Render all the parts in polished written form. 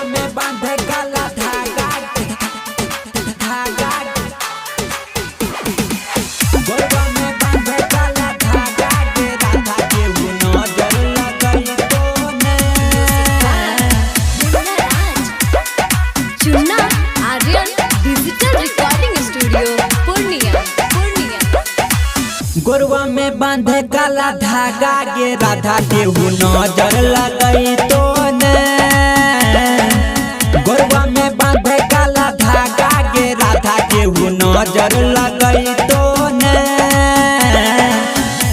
में बांधे काला धागा धागा गोरवा में बांधे काला धागा के राधा के वो नजर लगई तो ने Chunna Aryan digital recording studio Purnia. गोरवा में बांधे काला धागा गे राधा के वो नजर लगई तो ने गोरवा में बांधे काला धागा गे राधा के वो नजर लगई तो ने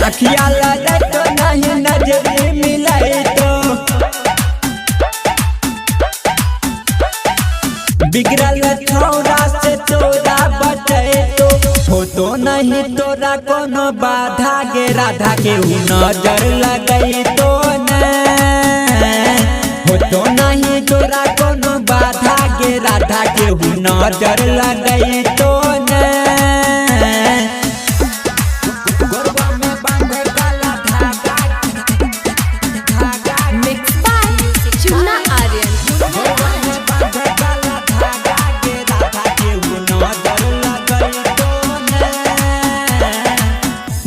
अखिया लगे तो नहीं नजर मिलई तो बिगड़ल छौरा से तोरा बचे तो हो तो नहीं तोरा कोनो बाधा गे राधा के वो नजर लगई तो ने हो तो नहीं तोरा कोनो बाधा गे राधा के वो नजर लगई तो ने गोरवा में बांधे काला धागा धागा मिक्स बाय चुन्ना आर्यन। गोरवा में बांधे काला धागा गे राधा के वो नजर लगई तो ने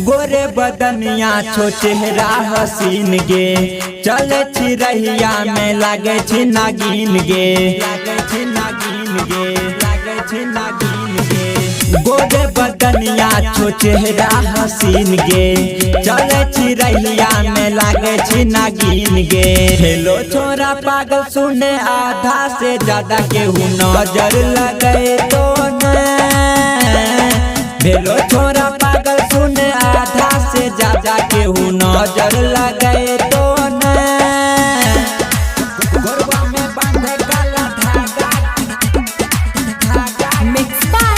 गोरे बदनिया छो चेहरा हसीन गे चले छी रहिया में लागे छी नागिन गे लागे छी नागिन गे लागे छी नागिन गे गोरे बदनिया छो चेहरा हसीन गे चले छी रहिया में लागे छी नागिन गे हेलो छोरा पागल सुने आधा से ज्यादा के हूँ नजर लगे तो ने हेलो छोरा पागल सुने आधा से ज्यादा के हूँ नजर लगे तो ने गोरवा में बांधे काला धागा धागा मिक्स बाय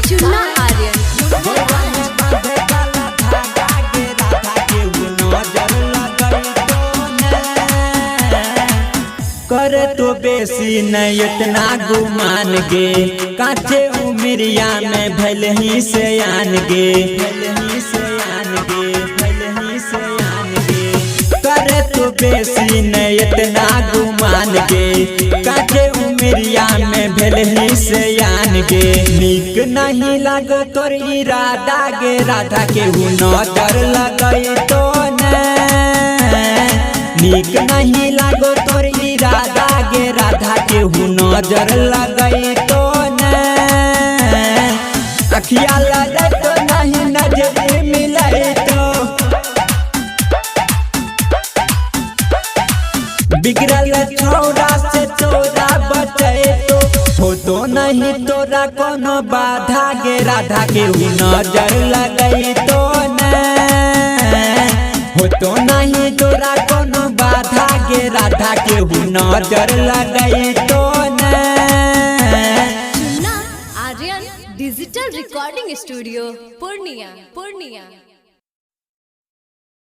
चुन्ना आर्यन। गोरवा में बांधे काला धागा गे राधा के हूँ नजर लगे तो ने करे तो बेसी नहीं इतना गुमान गे काचे उमरिया में भल ही से आन गे भल ही से आन गे भल ही से आन गे करे तो बेसी नहीं इतना गुमान गे काचे उमरिया में भल ही से आन गे नीक नहीं लगो तोर इरादा गे राधा के हूँ नजर लगई तो ने नीक नहीं लगो तोर इरादा गे राधा के हूँ नजर लगई तो ने अखिया लगे तो नहीं नजर मिलई तो बिगड़ल छौरा से तोरा बचे तो हो तो नहीं तोरा कोनो बाधा गे राधा के हूँ नजर लगई तो ने हो तो नहीं तोरा कोनो बाधा गे राधा के हूँ नजर लगई तो ने Chunna Aryan digital recording studio Purnia.